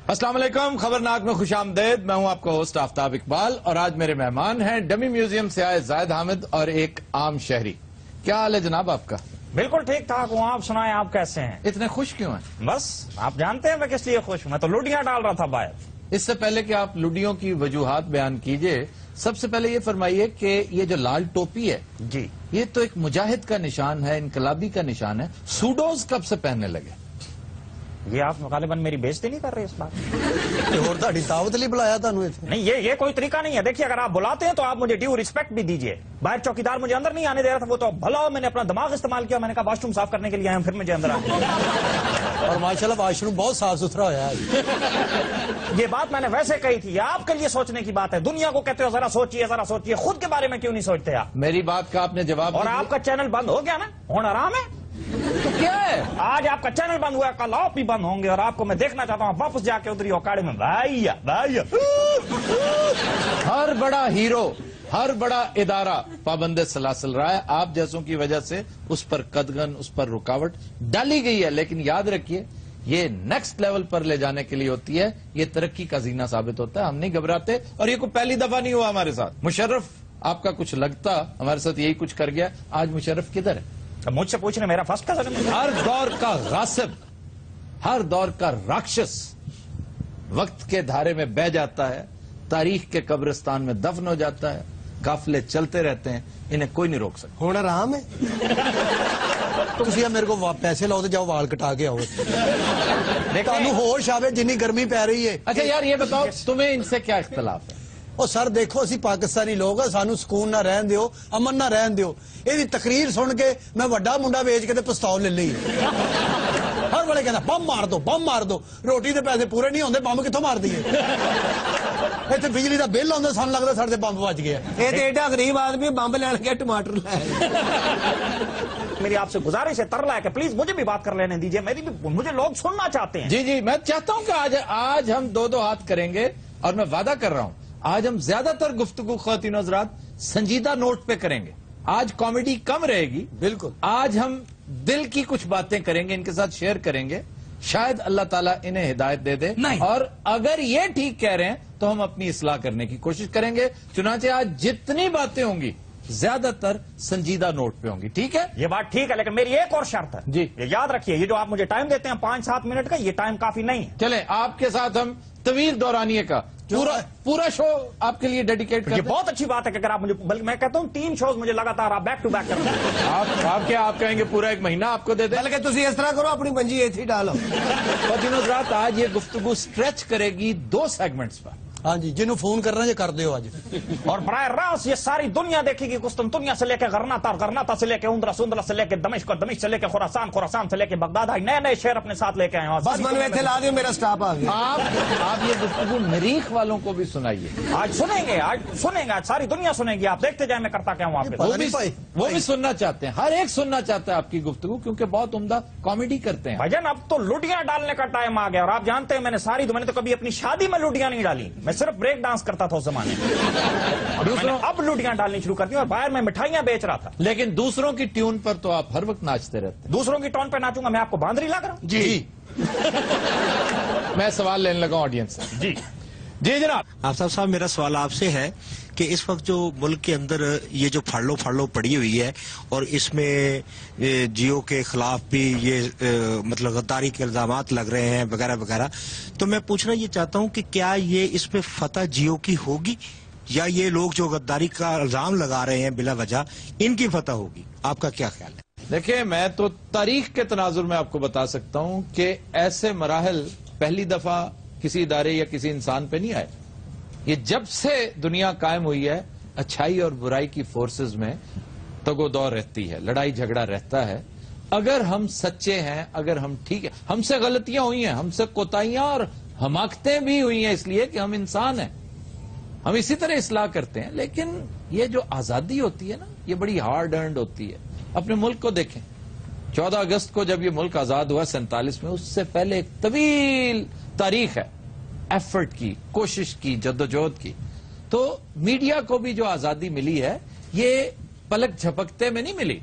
السلام علیکم، خبرناک میں خوش آمدید. میں ہوں آپ کا ہوسٹ آفتاب اقبال اور آج میرے مہمان ہیں ڈمی میوزیم سے آئے زاہد حامد اور ایک عام شہری. کیا حال ہے جناب آپ کا؟ بالکل ٹھیک ٹھاک ہوں. آپ سنائیں، آپ کیسے ہیں؟ اتنے خوش کیوں ہیں؟ بس آپ جانتے ہیں میں کس لیے خوش ہوں. میں تو لوڈیاں ڈال رہا تھا باہر. اس سے پہلے کہ آپ لوڈیوں کی وجوہات بیان کیجئے، سب سے پہلے یہ فرمائیے کہ یہ جو لال ٹوپی ہے جی، یہ تو ایک مجاہد کا نشان ہے، انقلابی کا نشان ہے. سوڈوز کب سے پہننے لگے؟ یہ آپ غالباً میری بےزتی نہیں کر رہے اس بات؟ اور تہاڈی دعوت لیے بلایا تانوں ایتھے؟ نہیں، یہ کوئی طریقہ نہیں ہے. دیکھیے، اگر آپ بلاتے ہیں تو آپ مجھے ڈیو ریسپیکٹ بھی دیجیے. باہر چوکیدار مجھے اندر نہیں آنے دے رہا تھا، وہ تو بھلا میں نے اپنا دماغ استعمال کیا. میں نے کہا واش روم صاف کرنے کے لیے آیا ہوں، پھر مجھے اندر آ اور ماشاءاللہ واش روم بہت صاف ستھرا ہوا ہے. یہ بات میں نے ویسے کہی تھی. یہ آپ کے لیے سوچنے کی بات ہے. دنیا کو کہتے ہو ذرا سوچیے، خود کے بارے میں کیوں نہیں سوچتے آپ؟ میری بات کا آپ نے جواب اور نہیں آپ کا چینل بند ہو گیا نا، ہونا آرام ہے. دیا. تو کیا ہے؟ آج آپ کا چینل بند ہوا ہے، کل آپ بھی بند ہوں گے. اور آپ کو میں دیکھنا چاہتا ہوں واپس جا کے ادھری اوکاڑے میں بھائیا. ہر بڑا ہیرو، ہر بڑا ادارہ پابند سلاسل رہا ہے. آپ جیسوں کی وجہ سے اس پر قدغن، اس پر رکاوٹ ڈالی گئی ہے. لیکن یاد رکھیے، یہ نیکسٹ لیول پر لے جانے کے لیے ہوتی ہے. یہ ترقی کا زینہ ثابت ہوتا ہے. ہم نہیں گھبراتے، اور یہ کوئی پہلی دفعہ نہیں ہوا ہمارے ساتھ. مشرف آپ کا کچھ لگتا ہمارے ساتھ یہی کچھ کر گیا. آج مشرف کدھر ہے؟ اب مجھ سے پوچھنے میرا فرسٹ کا ظلم ہے. ہر دور کا غاصب، ہر دور کا راکشس وقت کے دھارے میں بہ جاتا ہے، تاریخ کے قبرستان میں دفن ہو جاتا ہے. قافلے چلتے رہتے ہیں، انہیں کوئی نہیں روک سکتا. ہن آرام ہے. تسی میرے کو پیسے لاؤ تو جاؤ وال کٹا کے آؤ. تانوں ہوش آوے جنی گرمی پی رہی ہے. اچھا یار یہ بتاؤ، تمہیں ان سے کیا اختلاف ہے؟ او سر دیکھو، اسی پاکستانی لوگ ہیں، سانو سکون نہ رہن دیو، امن نہ رہن دیو. یہ تقریر سن کے میں وڈا منڈا ویچ کے تے پستول لے لی. ہر بڑے کہنا بم مار دو، بم مار دو. روٹی دے پیسے پورے نہیں ہوندے، بم کتوں مار دیے؟ اتنے بجلی دا بل آتا، سن لگتا سارے بمب بج گیا. یہ تو ایڈا غریب آدمی بمب لین کے ٹماٹر لائے. میری آپ سے گزارش ہے، ترلا ہے کہ پلیز مجھے بھی بات کر لینے دیجیے. مجھے لوگ سننا چاہتے ہیں. جی میں چاہتا ہوں کہ آج ہم دو ہاتھ کریں گے، اور میں وعدہ کر رہا ہوں آج ہم زیادہ تر گفتگو خواتین و حضرات سنجیدہ نوٹ پہ کریں گے. آج کامیڈی کم رہے گی. بالکل. آج ہم دل کی کچھ باتیں کریں گے، ان کے ساتھ شیئر کریں گے. شاید اللہ تعالیٰ انہیں ہدایت دے دے. اور اگر یہ ٹھیک کہہ رہے ہیں تو ہم اپنی اصلاح کرنے کی کوشش کریں گے. چنانچہ آج جتنی باتیں ہوں گی زیادہ تر سنجیدہ نوٹ پہ ہوں گی. ٹھیک ہے؟ یہ بات ٹھیک ہے، لیکن میری ایک اور شرط ہے. جی. یہ یاد رکھیے، یہ جو آپ مجھے ٹائم دیتے ہیں 5-7 منٹ کا، یہ ٹائم کافی نہیں ہے. چلیں آپ کے ساتھ ہم طویل دورانیے کا پورا شو آپ کے لیے ڈیڈیکیٹ یہ کرتے ہیں. بہت اچھی بات ہے کہ اگر آپ مجھے، بلکہ میں کہتا ہوں 3 شوز مجھے لگاتار آپ بیک ٹو بیک کرتے ہیں. آپ کہیں گے پورا 1 مہینہ آپ کو دے دیں. بلکہ تسی اس طرح کرو، اپنی منجی ایتھی ڈالو. خواتین و حضرات، آج یہ گفتگو سٹریچ کرے گی 2 سیگمنٹس پر. ہاں جی، جنہوں فون کرنا یہ کر دیو آج. اور براہ راست یہ ساری دنیا دیکھے گی. قسطنطنیہ سے لے کے غرناطہ، غرناطہ سے لے کے اندرس، اندرس سے لے کے دمشق، اور دمشق سے لے کے خوراسان، خوراسان سے لے کے بغداد. نئے شہر اپنے ساتھ لے کے آئے ہیں. بس منو ایتھے لا دیو، میرا سٹاپ آ گیا. آپ یہ گفتگو مریخ والوں کو بھی سنائیے. آج سنیں گے، آج ساری دنیا سنے گی. آپ دیکھتے جائیں میں کرتا کیا ہوں آپ کے. وہ بھی سننا چاہتے ہیں، ہر ایک سننا چاہتا ہے آپ کی گفتگو، کیونکہ بہت عمدہ کامیڈی کرتے ہیں. بھجن اب تو لوٹیاں ڈالنے کا ٹائم آ گیا. اور آپ جانتے ہیں میں نے تو کبھی اپنی شادی میں لوٹیاں نہیں ڈالی. میں صرف بریک ڈانس کرتا تھا اس زمانے میں. اب لوٹیاں ڈالنی شروع کر دی، اور باہر میں مٹھائیاں بیچ رہا تھا. لیکن دوسروں کی ٹیون پر تو آپ ہر وقت ناچتے رہتے ہیں. دوسروں کی ٹون پہ ناچوں گا؟ میں آپ کو باندری لگ رہا ہوں. جی میں سوال لینے لگا آڈینس سے. جی جناب. آفتاب صاحب، میرا سوال آپ سے ہے کہ اس وقت جو ملک کے اندر یہ جو پھاڑ لو پڑی ہوئی ہے، اور اس میں جیو کے خلاف بھی یہ مطلب غداری کے الزامات لگ رہے ہیں وغیرہ وغیرہ، تو میں پوچھنا یہ چاہتا ہوں کہ کیا یہ اس میں فتح جیو کی ہوگی، یا یہ لوگ جو غداری کا الزام لگا رہے ہیں بلا وجہ، ان کی فتح ہوگی؟ آپ کا کیا خیال ہے؟ دیکھیں، میں تو تاریخ کے تناظر میں آپ کو بتا سکتا ہوں کہ ایسے مراحل پہلی دفعہ کسی ادارے یا کسی انسان پہ نہیں آئے. یہ جب سے دنیا قائم ہوئی ہے، اچھائی اور برائی کی فورسز میں تگ و دو رہتی ہے، لڑائی جھگڑا رہتا ہے. اگر ہم سچے ہیں، اگر ہم ٹھیک ہے، ہم سے غلطیاں ہوئی ہیں، ہم سے کوتاہیاں اور حماقتیں بھی ہوئی ہیں، اس لیے کہ ہم انسان ہیں. ہم اسی طرح اصلاح کرتے ہیں. لیکن یہ جو آزادی ہوتی ہے نا، یہ بڑی ہارڈ ارنڈ ہوتی ہے. اپنے ملک کو دیکھیں، 14 اگست کو جب یہ ملک آزاد ہوا 47 میں، اس سے پہلے ایک طویل تاریخ ہے ایفرٹ کی، کوشش کی، جدوجہد کی. تو میڈیا کو بھی جو آزادی ملی ہے، یہ پلک جھپکتے میں نہیں ملی.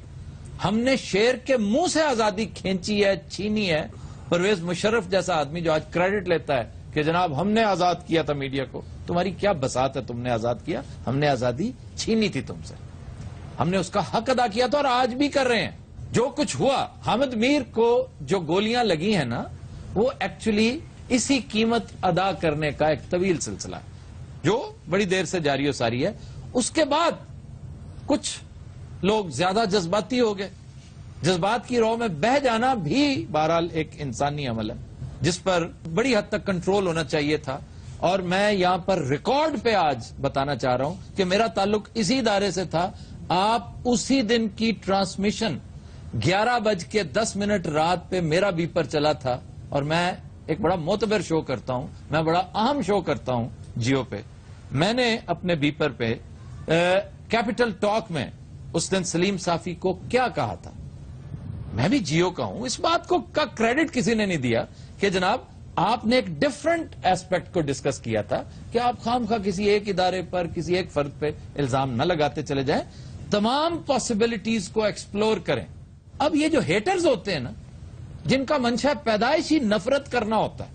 ہم نے شیر کے منہ سے آزادی کھینچی ہے، چھینی ہے. پرویز مشرف جیسا آدمی جو آج کریڈٹ لیتا ہے کہ جناب ہم نے آزاد کیا تھا میڈیا کو. تمہاری کیا بساط ہے تم نے آزاد کیا؟ ہم نے آزادی چھینی تھی تم سے. ہم نے اس کا حق ادا کیا تھا اور آج بھی کر رہے ہیں. جو کچھ ہوا حامد میر کو جو گولیاں لگی ہیں نا وہ ایکچولی اسی قیمت ادا کرنے کا ایک طویل سلسلہ ہے جو بڑی دیر سے جاری و ساری ہے. اس کے بعد کچھ لوگ زیادہ جذباتی ہو گئے. جذبات کی رو میں بہہ جانا بھی بہرحال ایک انسانی عمل ہے جس پر بڑی حد تک کنٹرول ہونا چاہیے تھا. اور میں یہاں پر ریکارڈ پہ آج بتانا چاہ رہا ہوں کہ میرا تعلق اسی ادارے سے تھا. آپ اسی دن کی ٹرانسمیشن 11:10 رات پہ میرا بیپر چلا تھا اور میں ایک بڑا معتبر شو کرتا ہوں, میں بڑا اہم شو کرتا ہوں جیو پہ. میں نے اپنے بیپر پہ کیپٹل ٹاک میں اس دن سلیم صافی کو کیا کہا تھا. میں بھی جیو کا ہوں, اس بات کو کا کریڈٹ کسی نے نہیں دیا کہ جناب آپ نے ایک ڈفرنٹ ایسپیکٹ کو ڈسکس کیا تھا کہ آپ خواہ کسی ایک ادارے پر کسی ایک فرد پہ الزام نہ لگاتے چلے جائیں, تمام پاسبلٹیز کو ایکسپلور کریں. اب یہ جو ہیٹرز ہوتے ہیں نا جن کا منشا پیدائشی نفرت کرنا ہوتا ہے,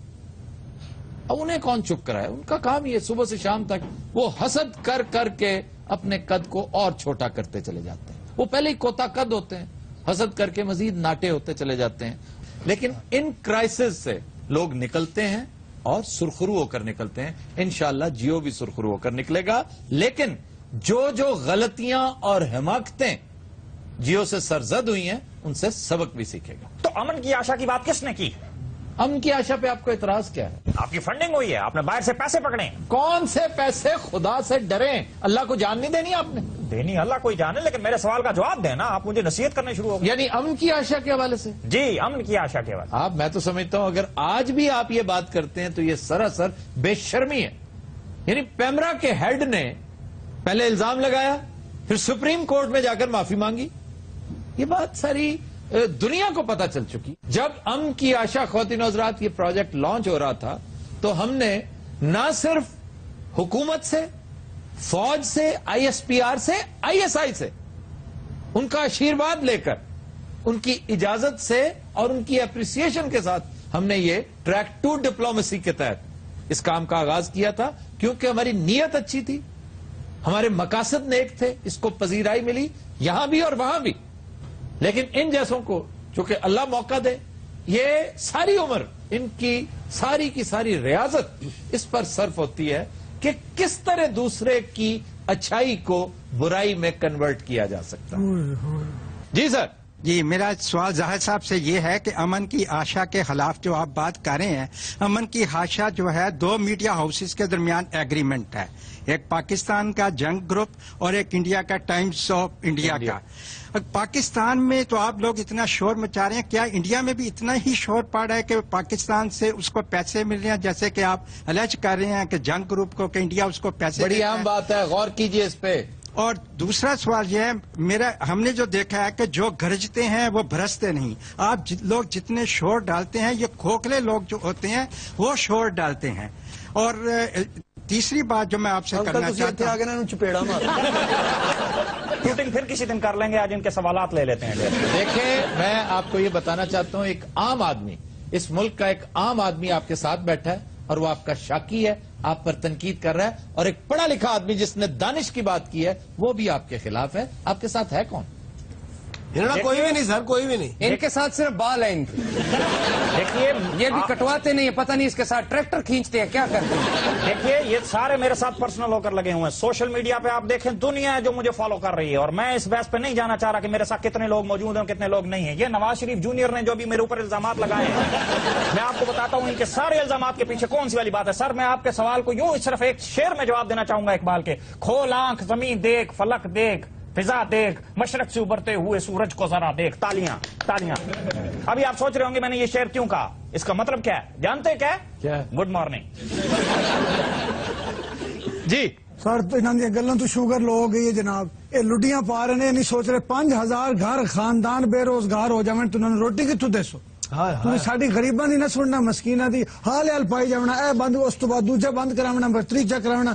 اب انہیں کون چپ کرائے؟ ان کا کام یہ صبح سے شام تک وہ حسد کر کر کے اپنے قد کو اور چھوٹا کرتے چلے جاتے ہیں. وہ پہلے ہی کوتا قد ہوتے ہیں, حسد کر کے مزید ناٹے ہوتے چلے جاتے ہیں. لیکن ان کرائسس سے لوگ نکلتے ہیں اور سرخرو ہو کر نکلتے ہیں. انشاءاللہ جیو بھی سرخرو ہو کر نکلے گا. لیکن جو غلطیاں اور حماقتیں جیو سے سرزد ہوئی ہیں ان سے سبق بھی سیکھے گا. تو امن کی آشا کی بات کس نے کی؟ امن کی آشا پہ آپ کو اعتراض کیا ہے؟ آپ کی فنڈنگ ہوئی ہے, آپ نے باہر سے پیسے پکڑے. کون سے پیسے؟ خدا سے ڈریں, اللہ کو جان نہیں دینی آپ نے. دینی اللہ کوئی جانے, لیکن میرے سوال کا جواب دینا. آپ مجھے نصیحت کرنے شروع ہو گئے. یعنی امن کی آشا کے حوالے سے؟ جی, امن کی آشا کے حوالے. میں تو سمجھتا ہوں اگر آج بھی آپ یہ بات کرتے ہیں تو یہ سراسر بے شرمی ہے. یعنی پیمرا کے ہیڈ نے پہلے الزام لگایا, پھر سپریم کورٹ میں جا کر معافی مانگی. یہ بات ساری دنیا کو پتا چل چکی. جب امن کی آشا خواتین و حضرات یہ پروجیکٹ لانچ ہو رہا تھا تو ہم نے نہ صرف حکومت سے, فوج سے, ISPR سے, ISI سے ان کا آشیرواد لے کر, ان کی اجازت سے اور ان کی اپریسیشن کے ساتھ ہم نے یہ ٹریک 2 ڈپلومیسی کے تحت اس کام کا آغاز کیا تھا. کیونکہ ہماری نیت اچھی تھی, ہمارے مقاصد نیک تھے, اس کو پذیرائی ملی یہاں بھی اور وہاں بھی. لیکن ان جیسوں کو چونکہ اللہ موقع دے, یہ ساری عمر ان کی ساری ریاضت اس پر صرف ہوتی ہے کہ کس طرح دوسرے کی اچھائی کو برائی میں کنورٹ کیا جا سکتا. جی سر. جی, میرا سوال ظاہر صاحب سے یہ ہے کہ امن کی آشا کے خلاف جو آپ بات کر رہے ہیں, امن کی آشا جو ہے 2 میڈیا ہاؤسز کے درمیان ایگریمنٹ ہے, ایک پاکستان کا جنگ گروپ اور ایک انڈیا کا ٹائمز آف انڈیا کا. پاکستان میں تو آپ لوگ اتنا شور مچا رہے ہیں, کیا انڈیا میں بھی اتنا ہی شور پڑ رہا ہے کہ پاکستان سے اس کو پیسے مل رہے ہیں جیسے کہ آپ الج کر رہے ہیں کہ جنگ گروپ کو کہ انڈیا اس کو پیسے؟ بڑی اہم بات ہے, غور کیجئے اس پہ. اور دوسرا سوال یہ ہے, ہم نے جو دیکھا ہے کہ جو گرجتے ہیں وہ برستے نہیں. آپ لوگ جتنے شور ڈالتے ہیں, یہ کھوکھلے لوگ جو ہوتے ہیں وہ شور ڈالتے ہیں. اور تیسری بات جو میں آپ سے کرنا چاہتا ہوں, چپیڑا مارا. شوٹنگ پھر کسی دن کر لیں گے, آج ان کے سوالات لے لیتے ہیں. دیکھیں, میں آپ کو یہ بتانا چاہتا ہوں, ایک عام آدمی, اس ملک کا ایک عام آدمی آپ کے ساتھ بیٹھا ہے اور وہ آپ کا شاکی ہے, آپ پر تنقید کر رہا ہے, اور ایک پڑھا لکھا آدمی جس نے دانش کی بات کی ہے وہ بھی آپ کے خلاف ہے. آپ کے ساتھ ہے کون؟ کوئی بھی نہیں سر, کوئی بھی نہیں. ان کے ساتھ صرف بال ہیں ان کے. دیکھیے, یہ بھی کٹواتے نہیں, پتہ نہیں اس کے ساتھ ٹریکٹر کھینچتے ہیں, کیا کرتے ہیں. دیکھیے, یہ سارے میرے ساتھ پرسنل ہو کر لگے ہوئے ہیں. سوشل میڈیا پہ آپ دیکھیں دنیا ہے جو مجھے فالو کر رہی ہے, اور میں اس بحث پہ نہیں جانا چاہ رہا کہ میرے ساتھ کتنے لوگ موجود ہیں کتنے لوگ نہیں ہیں. یہ نواز شریف جونیئر نے جو بھی میرے اوپر الزامات لگائے ہیں, میں آپ کو بتاتا ہوں ان کے سارے الزامات کے پیچھے کون سی والی بات ہے. سر, میں آپ کے سوال کو یوں صرف ایک شعر میں جواب دینا چاہوں گا اقبال کے. کھول آنکھ زمین دیکھ, فلک دیکھ, فضا دیکھ, مشرق سے ابھرتے ہوئے سورج کو ذرا دیکھ. تالیاں تالیاں. ابھی آپ سوچ رہے ہوں گے میں نے یہ شعر کیوں کہا, اس کا مطلب کیا ہے جانتے کیا؟ Good morning. جی سر, انہوں نے گلوں تو شوگر لو ہو گئی ہے جناب. یہ لڈیاں پا رہے ہیں, نہیں سوچ رہے 5000 گھر خاندان بے روزگار ہو جائیں تو انہوں نے روٹی کتوں دسو. ਤੁਸੀਂ ਸਾਡੀ ਗਰੀਬਾਂ ਦੀ ਨਾ ਸੁਣਨਾ, ਮਸਕੀਨਾਂ ਦੀ ਹਾਲ ਹਾਲ ਪਾਈ ਜਾਵਣਾ, ਇਹ ਬੰਦ ਉਸ ਤੋਂ ਬਾਅਦ ਦੂਜਾ ਬੰਦ ਕਰਾਵਣਾ, ਫਿਰ ਤੀਜਾ ਕਰਾਵਣਾ,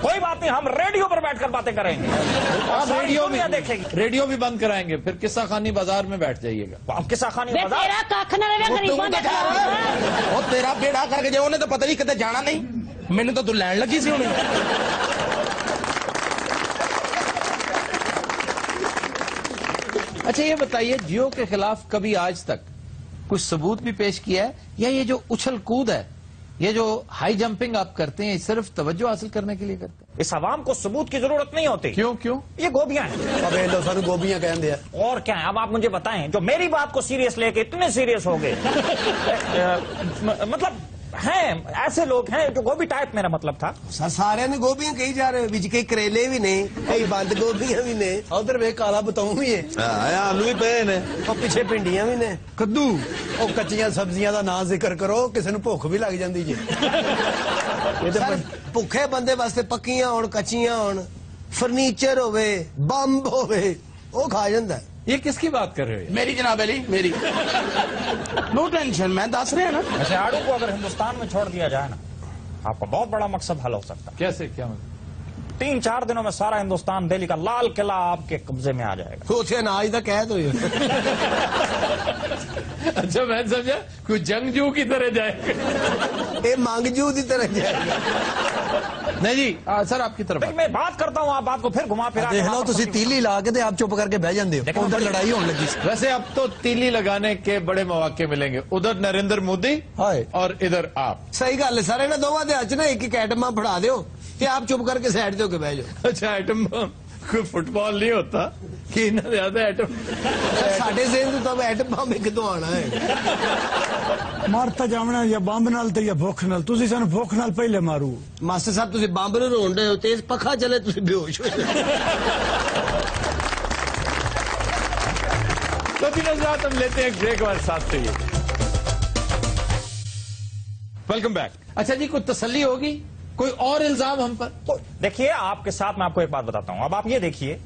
کوئی بات نہیں، ہم ریڈیو پر بیٹھ کر باتیں کریں گے، آپ ریڈیو بھی دیکھیں گے، ریڈیو بھی بند کرائیں گے، پھر قصہ خانی بازار میں بیٹھ جائیے گا. آپ قصہ خانی بے بازار تیرا کھ نہ رہے غریباں دے گھر وہ تیرا بیڑا کر کے جائے انہیں تو پتہ نہیں کتے جانا نہیں، میں نے تو لین لگی سی انہیں. اچھا یہ بتائیے، جیو کے خلاف کبھی آج تک کچھ ثبوت بھی پیش کیا ہے، یا یہ جو اچھل کود ہے، یہ جو ہائی جمپنگ آپ کرتے ہیں، صرف توجہ حاصل کرنے کے لیے کرتے ہیں؟ اس عوام کو ثبوت کی ضرورت نہیں ہوتی. کیوں؟ یہ گوبیاں ہیں. اب یہ لو سانو گوبیاں کہن دیا. اور کیا ہے؟ اب آپ مجھے بتائیں، جو میری بات کو سیریس لے کے اتنے سیریس ہو گئے، مطلب ہیں ایسے لوگ ہیں جو گوبھی ٹائپ، میرا مطلب تھا. سر سارے نے گوبیاں کہی جا رہے ہیں، کئی کریلے بھی نے، کئی بند گوبیاں بھی نے، ادھر ویک کالا بتاؤں بھی ہے، آلو بھی پے نے، اور پیچھے پنڈیاں بھی نے، کدو. وہ کچیاں سبزیاں دا نام ذکر کرو، کسی نو بھوک بھی لگ جاندی جی. سر بھوکے بندے واسطے پکیاں ہون، کچیاں ہون، فرنیچر ہوئے، بمب ہوئے، وہ کھا جاندا ہے. یہ کس کی بات کر رہے ہو؟ میری جناب علی، میری نو ٹینشن، میں دس رہے ہیں نا. ویسے آڑو کو اگر ہندوستان میں چھوڑ دیا جائے نا، آپ کا بہت بڑا مقصد حل ہو سکتا ہے. کیسے؟ کیا مطلب؟ 3-4 دنوں میں سارا ہندوستان، دہلی کا لال قلعہ آپ کے قبضے میں آ جائے گا. اسے اناج دا قید ہوئی. اچھا میں سمجھا کوئی جنگجو کی طرح جائے گا. یہ مانگجو دی طرح جائے گا. نہیں جی سر، آپ کی طرف میں بات کرتا ہوں، آپ بات کو پھر گھما پھرا کے دیکھ لو تسی تیلی لا کے تے آپ چپ کر کے بہ جاندے ہو، ادھر لڑائی ہون لگی. ویسے اب تو تیلی لگانے کے بڑے مواقع ملیں گے، ادھر نریندر مودی ہائے. اور ادھر آپ. صحیح گل ہے سر، انہاں دوواں دے ہاتھ نا ایک ایٹما پڑھا دیو کہ آپ چپ کر کے سائڈ تے ہو کے بہ جاؤ. اچھا ایٹم بم کوئی فٹ بال نہیں ہوتا کہ اتنا زیادہ ایٹم. ساڈے ذہن تو ایٹم بم کدوں آنا ہے. مارتا جاونا یا بمب نال تے یا بھوک نال، تسی سانو بھوک نال پہلے مارو. ماسٹر صاحب تسی بمب نوں رون رہے ہو، تیز پکھا چلے تسی بے ہوش ہو جاؤ. تو بھی نظرات ہم لیتے ہیں ایک بریک اور ساتھ سے یہ ویلکم بیک. اچھا جی، کوئی تسلی ہوگی؟ کوئی اور الزام ہم پر؟ تو دیکھیے، آپ کے ساتھ میں آپ کو ایک بات بتاتا ہوں. اب آپ یہ دیکھیے،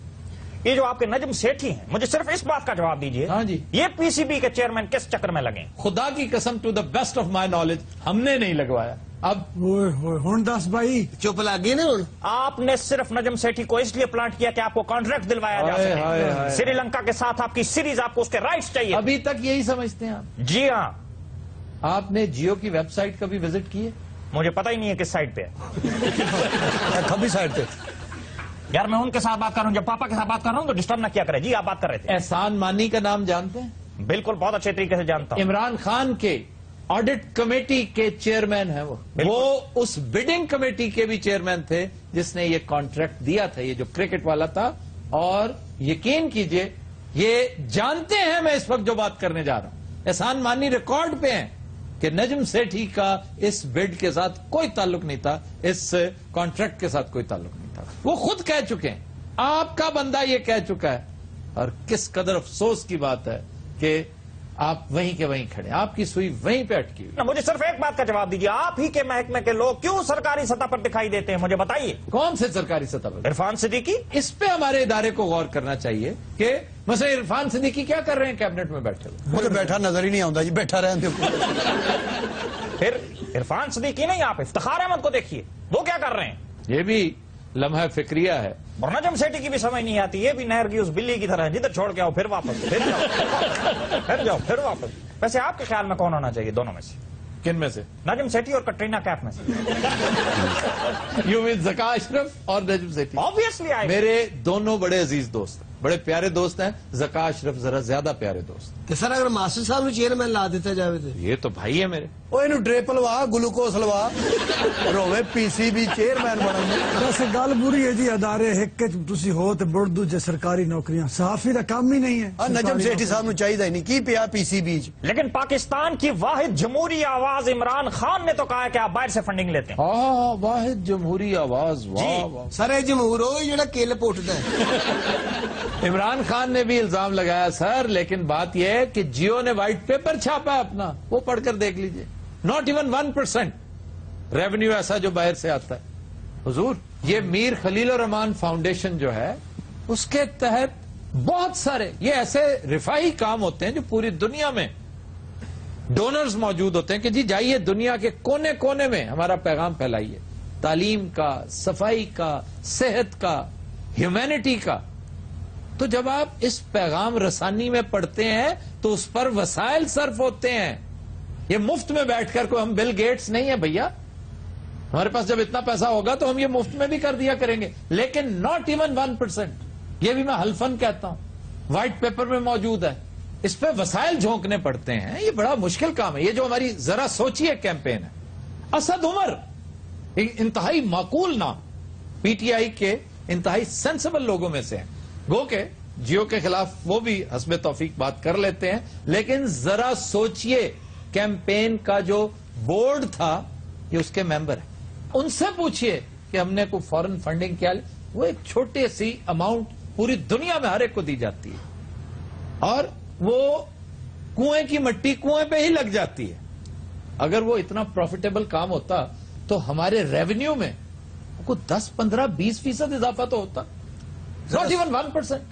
یہ جو آپ کے نجم سیٹھی ہیں، مجھے صرف اس بات کا جواب دیجیے. ہاں جی. یہ پی سی بی کے چیئرمین کس چکر میں لگے؟ خدا کی قسم، to the best of my knowledge ہم نے نہیں لگوایا. اب اوئے ہوئے ہن دس بھائی، چپ لگ گئی نا ہوں. آپ نے صرف نجم سیٹھی کو اس لیے پلانٹ کیا کہ آپ کو کانٹریکٹ دلوایا جا ہائے ہائے ہائے. سکے. سری لنکا کے ساتھ آپ کی سیریز، آپ کو اس کے رائٹس چاہیے. ابھی تک یہی سمجھتے ہیں آپ؟ جی ہاں. آپ نے جیو کی ویب سائٹ کا بھی وزٹ کیے؟ مجھے پتہ ہی نہیں ہے کس سائٹ پہ ہے. کھبی سائڈ تے. یار میں ان کے ساتھ بات کر رہا ہوں، جب پاپا کے ساتھ بات کر رہا ہوں تو ڈسٹرب نہ کیا کرے. جی آپ بات کر رہے تھے. احسان مانی کا نام جانتے ہیں؟ بالکل، بہت اچھے طریقے سے جانتا ہوں. عمران خان کے آڈٹ کمیٹی کے چیئرمین ہیں وہ اس بڈنگ کمیٹی کے بھی چیئرمین تھے جس نے یہ کانٹریکٹ دیا تھا، یہ جو کرکٹ والا تھا. اور یقین کیجئے یہ جانتے ہیں میں اس وقت جو بات کرنے جا رہا ہوں. احسان مانی ریکارڈ پہ ہیں کہ نجم سیٹھی کا اس بڈ کے ساتھ کوئی تعلق نہیں تھا، اس کانٹریکٹ کے ساتھ کوئی تعلق نہیں تھا. وہ خود کہہ چکے ہیں، آپ کا بندہ یہ کہہ چکا ہے. اور کس قدر افسوس کی بات ہے کہ آپ وہیں کے وہیں کھڑے، آپ کی سوئی وہیں پہ اٹکی ہوئی. مجھے صرف ایک بات کا جواب دیجیے، آپ ہی کے محکمے کے لوگ کیوں سرکاری سطح پر دکھائی دیتے ہیں؟ مجھے بتائیے. کون سے سرکاری سطح پر؟ عرفان صدیقی. اس پہ ہمارے ادارے کو غور کرنا چاہیے کہ مثلا عرفان صدیقی کیا کر رہے ہیں کیبنٹ میں بیٹھے ہوئے؟ وہ تو بیٹھا نظر ہی نہیں آتا جی، بیٹھا رہن دو. پھر عرفان صدیقی نہیں، آپ افتخار احمد کو دیکھیے، وہ کیا کر رہے ہیں؟ یہ بھی لمحہ فکریہ ہے. اور نجم سیٹھی کی بھی سمجھ نہیں آتی، یہ بھی نہر کی اس بلی کی طرح ہے، جدھر چھوڑ کے آؤ پھر واپس، پھر جاؤ پھر جاؤ پھر واپس. ویسے آپ کے خیال میں کون ہونا چاہیے دونوں میں سے؟ کن میں سے؟ نجم سیٹھی اور کٹرینا کیف میں سے. یو مین زکا اشرف اور نجم سیٹھی؟ Obviously I. میرے دونوں بڑے عزیز دوست ہیں، بڑے پیارے دوست ہیں. زکا اشرف ذرا زیادہ پیارے دوست. تو سر اگر ماسٹر صاحب نو چیئرمین لا دیتا جائے تو یہ تو بھائی ہے میرے. وہ اینو ڈرپ لوا، گلوکوز لوا، روے پی سی بی چیئرمین بنن. ویسے گل بری ہے جی، ادارے ایک تسی ہو تے بڑھ دوجے سرکاری نوکریاں، صحافی کا کام ہی نہیں ہے. نجم سیٹھی صاحب نو چاہیے ہی نہیں، کی پیا پی سی بی. لیکن پاکستان کی واحد جمہوری آواز عمران خان نے تو کہا ہے کہ آپ باہر سے فنڈنگ لیتے ہیں. ہاں، واحد جمہوری آواز. واہ واہ. سر جمہور ہو جڑا کل پوٹتا ہے. عمران خان نے بھی الزام لگایا سر، لیکن بات یہ ہے کہ جیو نے وائٹ پیپر چھاپا ہے اپنا، وہ پڑھ کر دیکھ لیجئے. ناٹ ایون 1% ریونیو ایسا جو باہر سے آتا ہے. حضور، یہ میر خلیل الرحمان فاؤنڈیشن جو ہے اس کے تحت بہت سارے یہ ایسے رفاہی کام ہوتے ہیں جو پوری دنیا میں ڈونرز موجود ہوتے ہیں کہ جی جائیے دنیا کے کونے کونے میں ہمارا پیغام پھیلائیے، تعلیم کا، صفائی کا، صحت کا، ہیومینٹی کا. تو جب آپ اس پیغام رسانی میں پڑھتے ہیں تو اس پر وسائل صرف ہوتے ہیں. یہ مفت میں بیٹھ کر کوئی ہم بل گیٹس نہیں ہیں بھیا. ہمارے پاس جب اتنا پیسہ ہوگا تو ہم یہ مفت میں بھی کر دیا کریں گے، لیکن ناٹ ایون 1%. یہ بھی میں حلفن کہتا ہوں، وائٹ پیپر میں موجود ہے. اس پہ وسائل جھونکنے پڑتے ہیں. یہ بڑا مشکل کام ہے. یہ جو ہماری ذرا سوچیے کیمپین ہے. اسد عمر ایک انتہائی معقول نام، پی ٹی آئی کے انتہائی سینسیبل لوگوں میں سے ہیں. گو کہ جیو کے خلاف وہ بھی حسب توفیق بات کر لیتے ہیں، لیکن ذرا سوچئے کیمپین کا جو بورڈ تھا یہ اس کے ممبر ہیں. ان سے پوچھئے کہ ہم نے کوئی فورن فنڈنگ کیا، وہ ایک چھوٹی سی اماؤنٹ پوری دنیا میں ہر ایک کو دی جاتی ہے، اور وہ کنویں کی مٹی کنویں پہ ہی لگ جاتی ہے. اگر وہ اتنا پروفیٹیبل کام ہوتا تو ہمارے ریونیو میں کوئی 10, 15, 20% اضافہ تو ہوتا، ناٹ ایون 1%.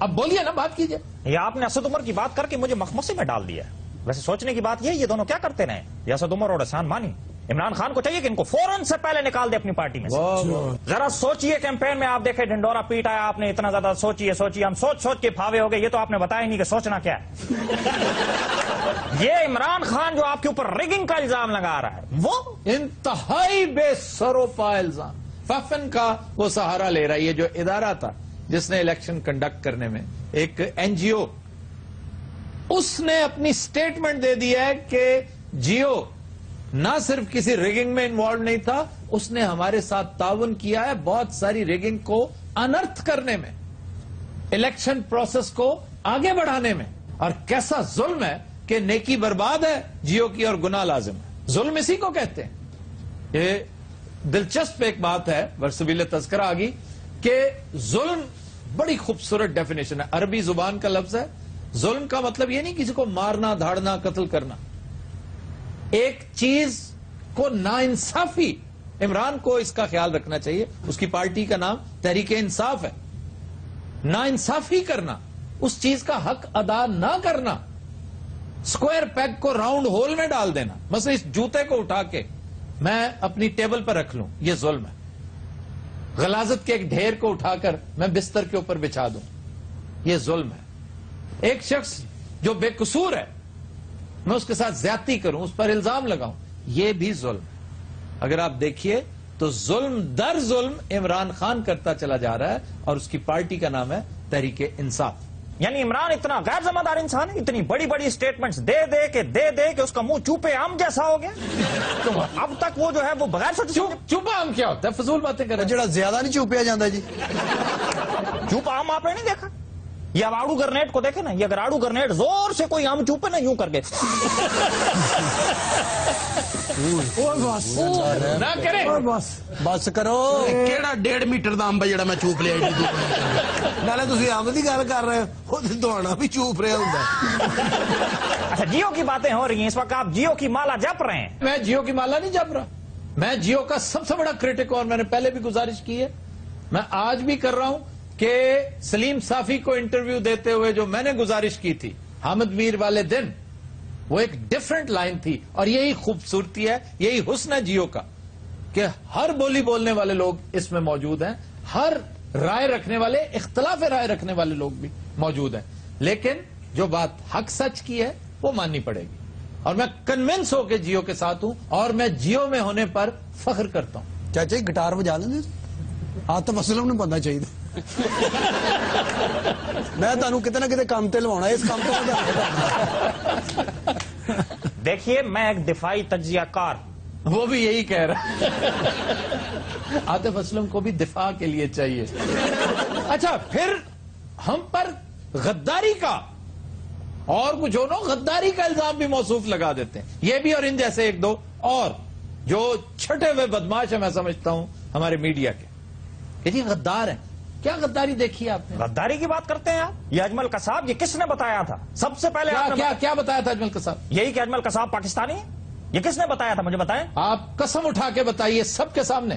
اب بولیے نا، بات کیجئے. یہ آپ نے اسد عمر کی بات کر کے مجھے مخمصے میں ڈال دیا. ویسے سوچنے کی بات یہ دونوں کیا کرتے رہے؟ یہ اسد عمر اور احسان مانی. عمران خان کو چاہیے کہ ان کو فوراً سے پہلے نکال دے اپنی پارٹی میں سے. ذرا سوچئے کیمپین میں آپ دیکھیں ڈنڈورا پیٹ آیا آپ نے اتنا زیادہ. سوچئے ہم سوچ کے پھاوے ہو گئے. یہ تو آپ نے بتایا نہیں کہ سوچنا کیا ہے. یہ عمران خان جو آپ کے اوپر ریگنگ کا الزام لگا رہا ہے، وہ انتہائی بے سروپا الزام. ففن کا وہ سہارا لے رہا ہے. یہ جو ادارہ تھا جس نے الیکشن کنڈکٹ کرنے میں، ایک این جی او، اس نے اپنی سٹیٹمنٹ دے دی ہے کہ جیو نہ صرف کسی ریگنگ میں انوالو نہیں تھا، اس نے ہمارے ساتھ تعاون کیا ہے بہت ساری ریگنگ کو انرتھ کرنے میں، الیکشن پروسیس کو آگے بڑھانے میں. اور کیسا ظلم ہے کہ نیکی برباد ہے جیو کی اور گناہ لازم ہے. ظلم اسی کو کہتے ہیں. یہ دلچسپ ایک بات ہے، برسبیل تذکرہ آگی کہ ظلم بڑی خوبصورت ڈیفینیشن ہے. عربی زبان کا لفظ ہے. ظلم کا مطلب یہ نہیں کسی کو مارنا، دھاڑنا، قتل کرنا. ایک چیز کو ناانصافی، عمران کو اس کا خیال رکھنا چاہیے، اس کی پارٹی کا نام تحریک انصاف ہے. ناانصافی کرنا، اس چیز کا حق ادا نہ کرنا، اسکوائر پیگ کو راؤنڈ ہول میں ڈال دینا. مثلا اس جوتے کو اٹھا کے میں اپنی ٹیبل پر رکھ لوں، یہ ظلم ہے. غلاظت کے ایک ڈھیر کو اٹھا کر میں بستر کے اوپر بچھا دوں، یہ ظلم ہے. ایک شخص جو بے قصور ہے میں اس کے ساتھ زیادتی کروں، اس پر الزام لگاؤں، یہ بھی ظلم ہے. اگر آپ دیکھیے تو ظلم در ظلم عمران خان کرتا چلا جا رہا ہے، اور اس کی پارٹی کا نام ہے تحریک انصاف. یعنی عمران اتنا غیر ذمہ دار انسان ہے، اتنی بڑی بڑی سٹیٹمنٹس دے دے کہ اس کا منہ چوپے آم جیسا ہو گیا. تو اب تک وہ جو ہے وہ بغیر چوپا آم کیا ہوتا ہے؟ فضول باتیں کر رہے ہیں. جڑا زیادہ نہیں چوپیا جاتا جی. چوپا آم آپ نے نہیں دیکھا؟ یہ اب آڑو گرنیٹ کو دیکھیں نا، یہ اگر آڑو گرنیٹ زور سے کوئی آم چوپے نا یوں کر کے نہ کرے، بس کرو. کیڑا 1.5 میٹر دا امب جڑا میں چوپ لیا. نالے تسی آم دی گل کر رہے ہو، دوڑنا بھی چوپ رہا ہوں. اچھا جیو کی باتیں ہو رہی ہیں اس وقت، آپ جیو کی مالا جپ رہے ہیں. میں جیو کی مالا نہیں جپ رہا. میں جیو کا سب سے بڑا کرٹک، اور میں نے پہلے بھی گزارش کی ہے، میں آج بھی کر رہا ہوں کہ سلیم صافی کو انٹرویو دیتے ہوئے جو میں نے گزارش کی تھی حامد میر والے دن، وہ ایک ڈیفرنٹ لائن تھی. اور یہی خوبصورتی ہے، یہی حسن ہے جیو کا کہ ہر بولی بولنے والے لوگ اس میں موجود ہیں، ہر رائے رکھنے والے، اختلاف رائے رکھنے والے لوگ بھی موجود ہیں. لیکن جو بات حق سچ کی ہے وہ ماننی پڑے گی. اور میں کنونس ہو کے جیو کے ساتھ ہوں، اور میں جیو میں ہونے پر فخر کرتا ہوں. چاچا جی گٹار بجا لیں آتم اسلم نے بننا چاہیے. میں تمہیں کتنے نہ کتنے کام تے لوانا، اس کام تو دیکھیے میں ایک دفاعی تجزیہ کار، وہ بھی یہی کہہ رہا ہے. عاطف اسلم کو بھی دفاع کے لیے چاہیے. اچھا پھر ہم پر غداری کا اور کچھ ہو نا، غداری کا الزام بھی موصوف لگا دیتے ہیں. یہ بھی اور ان جیسے ایک دو اور جو چھٹے ہوئے بدماش ہیں میں سمجھتا ہوں ہمارے میڈیا کے، کہ جی غدار ہیں. کیا غداری دیکھی آپ نے؟ غداری کی بات کرتے ہیں آپ. یہ اجمل قصاب، یہ کس نے بتایا تھا سب سے پہلے؟ کیا بتایا تھا اجمل قصاب؟ یہی کہ اجمل قصاب پاکستانی ہے. یہ کس نے بتایا تھا مجھے بتائیں. آپ قسم اٹھا کے بتائیے سب کے سامنے.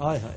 ਹਾਏ ਹਾਏ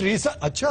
ਟਰੀਸਾ ਅੱਛਾ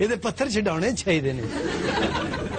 ਇਹਦੇ ਪੱਥਰ ਛਡਾਉਣੇ ਚਾਹੀਦੇ ਨੇ।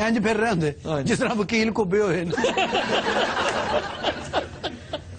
ਇੰਜ ਫਿਰ ਰਹੇ ਹੁੰਦੇ ਹਾਂਜੀ। ਜਿਸ ਤਰ੍ਹਾਂ ਵਕੀਲ ਕੁੱਬੇ ਹੋਏ ਨੇ।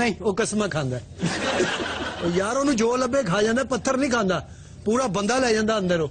ਨਹੀਂ ਉਹ ਕਸਮਾਂ ਖਾਂਦਾ ਹੈ। ਉਹ ਯਾਰ ਉਹਨੂੰ ਜੋ ਲੱਭੇ ਖਾ ਜਾਂਦਾ, ਪੱਥਰ ਨਹੀਂ ਖਾਂਦਾ, ਪੂਰਾ ਬੰਦਾ ਲੈ ਜਾਂਦਾ ਅੰਦਰ। ਉਹ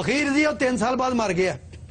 ਅਖੀਰ ਜੀ ਉਹ 3 ਸਾਲ ਬਾਅਦ ਮਰ ਗਿਆ।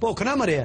ਭੁੱਖ ਨਾ ਮਰਿਆ।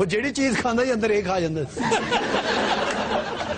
ਉਹ ਜਿਹੜੀ ਚੀਜ਼ ਖਾਂਦਾ ਜੀ ਅੰਦਰ ਇਹ ਖਾ ਜਾਂਦਾ।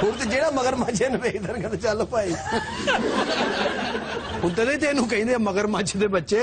ਹੁਣ ਤੇ ਜਿਹੜਾ ਮਗਰਮੱਛ ਨੇ ਵੇਖਦਾ ਕਹਿੰਦਾ ਚੱਲ ਭਾਈ। ਹੁਣ ਤੇ ਨਹੀਂ ਤੈਨੂੰ ਕਹਿੰਦੇ ਮਗਰਮੱਛ ਦੇ ਬੱਚੇ।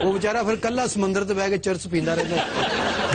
ਉਹ ਵਿਚਾਰਾ ਫਿਰ ਕੱਲਾ ਸਮੁੰਦਰ ਤੇ ਬਹਿ ਕੇ ਚਰਸ ਪੀਂਦਾ ਰਹਿੰਦਾ,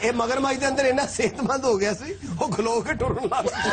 ਇਹ ਮਗਰਮੱਛ ਦੇ ਅੰਦਰ ਇੰਨਾ ਸਿਹਤਮੰਦ ਹੋ ਗਿਆ ਸੀ, ਉਹ ਖਲੋ ਕੇ ਟੁਰਨ ਲੱਗ ਪਿਆ।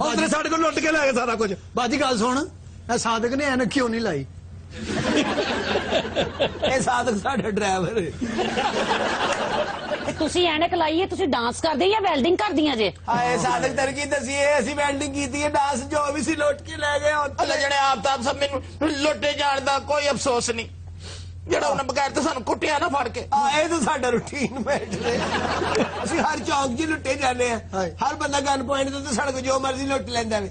ਉਧਰ ਸਾਡੇ ਕੋਲ ਲੁੱਟ ਕੇ ਲੈ ਗਏ ਸਾਰਾ ਕੁਝ। ਬਾਜੀ ਗੱਲ ਸੁਣ, ਇਹ ਸਾਦਕ ਨੇ ਐਨਕ ਕਿਉਂ ਨਹੀਂ ਲਾਈ? ਇਹ ਸਾਦਕ ਸਾਡਾ ਡਰਾਈਵਰ ਹੈ। ਤੁਸੀਂ ਐਨਕ ਲਾਈ ਹੈ, ਤੁਸੀਂ ਡਾਂਸ ਕਰਦੇ ਜਾਂ ਵੈਲਡਿੰਗ ਕਰਦੀਆਂ ਜੇ? ਹਾਏ ਸਾਦਕ ਤਰਕੀ ਦਸੀਏ, ਅਸੀਂ ਵੈਲਡਿੰਗ ਕੀਤੀ ਹੈ, ਡਾਂਸ ਜੋ ਵੀ ਸੀ ਲੁੱਟ ਕੇ ਲੈ ਗਏ। ਅੱਲਾ ਜਣੇ ਆਪ ਸਭ ਮੈਨੂੰ ਲੁੱਟੇ ਜਾਣ ਦਾ ਕੋਈ ਅਫਸੋਸ ਨਹੀਂ, ਜਿਹੜਾ ਉਹਨਾਂ ਬਗੈਰ ਤਾਂ ਸਾਨੂੰ ਕੁੱਟਿਆ ਨਾ ਫੜ ਕੇ। ਇਹ ਤਾਂ ਸਾਡਾ ਰੂਟੀਨ ਬੈਠ ਰਿਹਾ, ਅਸੀਂ ਹਰ ਚੌਂਕ 'ਚ ਲੁੱਟੇ ਜਾਂਦੇ ਆ, ਹਰ ਬੰਦਾ ਗਨ ਪੁਆਇੰਟ ਤੇ ਸਾਡੇ ਕੋਲ ਜੋ ਮਰਜ਼ੀ ਲੁੱਟ ਲੈਂਦਾ ਵੇ।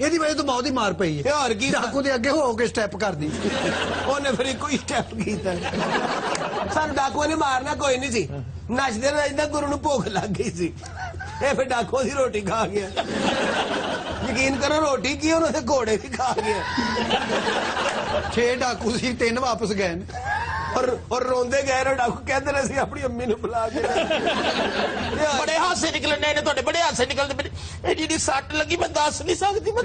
ਇਹਦੀ ਵਜ੍ਹਾ ਤੋਂ ਬਹੁਤ ਹੀ ਮਾਰ ਪਈ ਤੇ ਹੈ। ਹੋਰ ਕੀ, ਡਾਕੂ ਦੇ ਅੱਗੇ ਹੋ ਕੇ ਸਟੈਪ ਕਰਦੀ। ਉਹਨੇ ਫਿਰ ਇੱਕੋ ਹੀ ਸਟੈਪ ਕੀਤਾ। ਸਾਨੂੰ ਡਾਕੂਆਂ ਨੇ ਮਾਰਨਾ ਕੋਈ ਨਹੀਂ ਸੀ, ਨੱਚਦੇ ਨੱਚਦੇ ਗੁਰੂ ਨੂੰ ਭੁੱਖ ਲੱਗ ਗਈ ਸੀ, ਇਹ ਫਿਰ ਡਾਕੂਆਂ ਦੀ ਰੋਟੀ ਖਾ ਗਿਆ। ਯਕੀਨ ਕਰੋ ਰੋਟੀ ਕੀ, ਉਹਨਾਂ ਦੇ ਘੋੜੇ ਵੀ ਖਾ ਗਿਆ। 6 ਡਾਕੂ ਸੀ, 3 ਵਾਪਸ ਗਏ ਨੇ। ਔਰ ਰੋਂਦੇ ਗਏ ਨੇ ਡਾਕੂ, ਕਹਿੰਦੇ ਨੇ ਅਸੀਂ ਆਪਣੀ ਅੰਮੀ ਨੂੰ ਬੁਲਾ ਕੇ ਬੜੇ ਹਾਸੇ ਨਿਕਲਣੇ ਨੇ ਤੁਹਾਡੇ, ਬੜੇ ਹਾਸੇ ਨਿਕਲਦੇ। ਇਹ ਜਿਹੜੀ ਸੱਟ ਲੱਗੀ ਮੈਂ ਦੱਸ ਨਹੀਂ ਸਕਦੀ।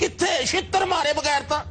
ਕਿੱਥੇ ਛਿੱਤਰ ਮਾਰੇ ਬਗੈਰ ਤਾਂ।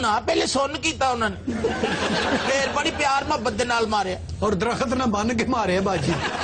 ਨਾ ਪਹਿਲੇ ਸੁਣ ਕੀਤਾ ਉਹਨਾਂ ਨੇ, ਫੇਰ ਬੜੀ ਪਿਆਰ ਮੁਹੱਬਤ ਦੇ ਨਾਲ ਮਾਰਿਆ। ਔਰ ਦਰਖਤ ਨਾਲ ਬੰਨ ਕੇ ਮਾਰਿਆ ਬਾਜੀ।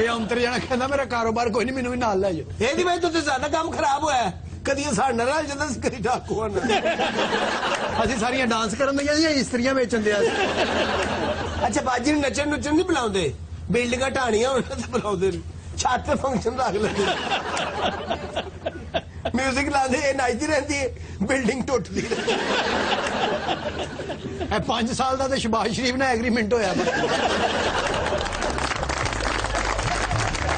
ਇਹ ਅੰਤਰ ਜਾਣਾ ਕਹਿੰਦਾ ਮੇਰਾ ਕਾਰੋਬਾਰ ਕੋਈ ਨਹੀਂ, ਮੈਨੂੰ ਵੀ ਨਾਲ ਲੈ ਜਾਓ। ਇਹਦੀ ਵਜ੍ਹਾ ਤੋਂ ਤੇ ਜ਼ਿਆਦਾ ਕੰਮ ਖਰਾਬ ਹੋਇਆ। ਕਦੀ ਇਹ ਸਾਡੇ ਨਾਲ ਰਲ ਜਾਂਦਾ ਸੀ, ਕਦੀ ਡਾਕੂਆਂ ਨਾਲ। ਅਸੀਂ ਸਾਰੀਆਂ ਡਾਂਸ ਕਰਨ ਦੀਆਂ ਜਾਂ ਇਸਤਰੀਆਂ ਵੇਚਣ ਦਿਆ। ਅੱਛਾ ਬਾਜੀ ਨੂੰ ਨੱਚਣ ਨਹੀਂ ਬੁਲਾਉਂਦੇ, ਬਿਲਡਿੰਗਾਂ ਢਾਣੀਆਂ ਉਹਨਾਂ ਤੇ ਬੁਲਾਉਂਦੇ ਨੇ, ਛੱਤ ਤੇ ਫੰਕਸ਼ਨ ਰੱਖ ਲੈਂਦੇ, ਮਿਊਜ਼ਿਕ ਲਾਉਂਦੇ, ਇਹ ਨੱਚਦੀ ਰਹਿੰਦੀ ਹੈ, ਬਿਲਡਿੰਗ ਟੁੱਟਦੀ ਰਹਿੰਦੀ। ਇਹ 5 ਸਾਲ ਦਾ ਤੇ ਸ਼ਬਾਜ਼ ਸ਼ਰੀਫ ਨਾਲ ਐਗਰੀਮੈਂਟ ਹੋਇਆ।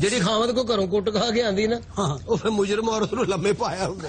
ਜਿਹੜੀ ਖਾਵਤ ਕੋ ਘਰੋਂ ਕੁੱਟ ਖਾ ਕੇ ਆਂਦੀ ਨਾ, ਉਹ ਫਿਰ ਮੁਜਰਮ ਔਰਤ ਨੂੰ ਲੰਮੇ ਪਾਇਆ ਹੁੰਦਾ।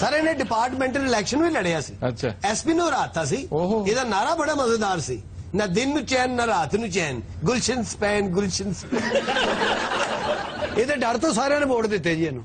ਸਰ ਇਹਨੇ ਡਿਪਾਰਟਮੈਂਟਲ ਇਲੈਕਸ਼ਨ ਵੀ ਲੜਿਆ ਸੀ। ਅੱਛਾ। ਐਸਪੀ ਨੂੰ ਹਰਾਤਾ ਸੀ। ਓਹੋ। ਇਹਦਾ ਨਾਰਾ ਬੜਾ ਮਜ਼ੇਦਾਰ ਸੀ, ਨਾ ਦਿਨ ਨੂੰ ਚੈਨ ਨਾ ਰਾਤ ਨੂੰ ਚੈਨ, ਗੁਲਸ਼ਨ ਸਪੈਨ ਗੁਲਸ਼ਨ ਸਪੈਨ। ਇਹਦੇ ਡਰ ਤੋਂ ਸਾਰਿਆਂ ਨੇ ਵੋਟ ਦਿੱਤੇ ਜੀ ਇਹਨੂੰ।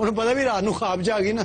ਉਹਨੂੰ ਪਤਾ ਵੀ ਰਾਤ ਨੂੰ ਖਾਬ 'ਚ ਆ ਗਈ ਨਾ,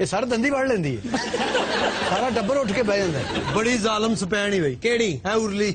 ਇਹ ਸਰ ਦੰਦੀ ਵੜ ਲੈਂਦੀ ਹੈ, ਸਾਰਾ ਟੱਬਰ ਉੱਠ ਕੇ ਬਹਿ ਜਾਂਦਾ ਹੈ। ਬੜੀ ਜ਼ਾਲਮ ਸਪੈਣ ਹੀ ਬਈ। ਕਿਹੜੀ? ਹੈ ਉਰਲੀ।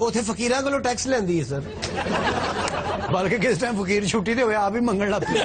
ਉੱਥੇ ਫਕੀਰਾਂ ਕੋਲੋਂ ਟੈਕਸ ਲੈਂਦੀ ਹੈ ਸਰ। ਬਲਕਿ ਕਿਸ ਟਾਈਮ ਫਕੀਰ ਛੁੱਟੀ ਤੇ ਹੋਇਆ ਆਪ ਹੀ ਮੰਗਣ ਲੱਗ ਪਿਆ।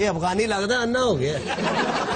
ਇਹ ਅਫਗਾਨੀ ਲੱਗਦਾ ਅੰਨਾ ਹੋ ਗਿਆ।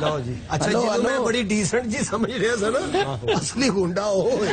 ਲਓ ਜੀ। ਅੱਛਾ ਜੀ, ਮੈਂ ਬੜੀ ਡੀਸੈਂਟ ਜੀ ਸਮਝ ਰਿਹਾ ਸੀ ਨਾ, ਅਸਲੀ ਗੁੰਡਾ ਉਹ ਹੈ।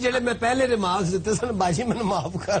ਜਿਹੜੇ ਮੈਂ ਪਹਿਲੇ ਰਿਮਾਰਕਸ ਦਿੱਤੇ ਸਨ, ਬਾਜੀ ਮੈਨੂੰ ਮਾਫ ਕਰ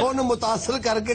ਉਹਨੂੰ ਮੁਤਾਸਰ ਕਰਕੇ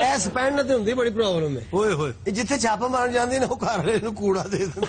ਐ ਸਪੈਨ ਨਾਲ ਤੇ ਹੁੰਦੀ ਬੜੀ ਪ੍ਰੋਬਲਮ ਹੈ। ਓਏ ਹੋਏ ਇਹ ਜਿੱਥੇ ਛਾਪਾ ਮਾਰਨ ਜਾਂਦੀ ਨੇ ਉਹ ਘਰ ਵਾਲੇ ਨੂੰ ਕੂੜਾ ਦੇ ਦਿੰਦੇ।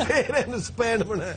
ਫਿਰ ਇਹਨੂੰ ਸਪੈਨ ਬਣਾਇਆ।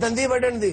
ਦੰਦੀ ਵੱਢਣ ਦੀ।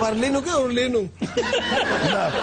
ਪਰਲੀ ਨੂੰ ਕਿ ਉਰਲੀ ਨੂੰ?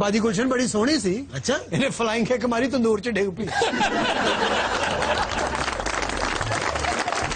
ਬਾਜੀ ਗੁਲਸ਼ਨ ਬੜੀ ਸੋਹਣੀ ਸੀ। ਅੱਛਾ ਇਹਨੇ ਫਲਾਈਂਗ ਕਿੱਕ ਮਾਰੀ, ਤੰਦੂਰ 'ਚ ਡਿੱਗ ਪਈ।